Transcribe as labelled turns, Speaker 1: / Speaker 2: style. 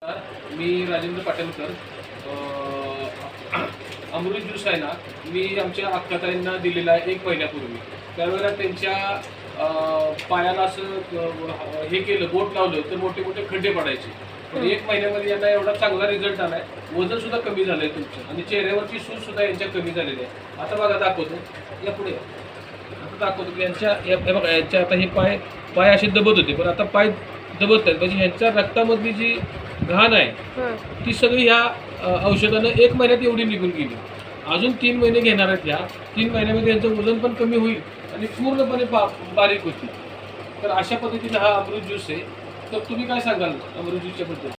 Speaker 1: मी राजेंद्र पाटणकर. अमृत juice आहे ना, मी आमच्या अक्काताईंना दिलेला आहे 1 महिन्यापूर्वी. त्यावेळेला त्यांच्या पायाला असं हे केलं, बोट लावलं तर मोठे मोठे खड्डे पडायचे. पण 1 महिन्यामध्ये यांना एवढा चांगला रिझल्ट आलाय. वजन सुद्धा कमी झालंय तुमचं आणि चेहऱ्यावरची सूज सुद्धा यांच्या कमी झालेली आहे. आता बघा दाखवतो, या पुढे आता दाखवतो की यांच्या आता हे पाय असे दबत होते, पण आता पाय दबत आहेत. म्हणजे ह्यांच्या रक्तामधली जी घाण आहे ती सगळी ह्या औषधानं 1 महिन्यात एवढी निघून गेली. अजून 3 महिने घेणार आहेत. ह्या 3 महिन्यामध्ये यांचं वजन पण कमी होईल आणि पूर्णपणे बारीक होतील. तर अशा पद्धतीने हा अमृत ज्यूस आहे. तर तुम्ही काय सांगाल अमृत ज्यूसच्या बद्दल?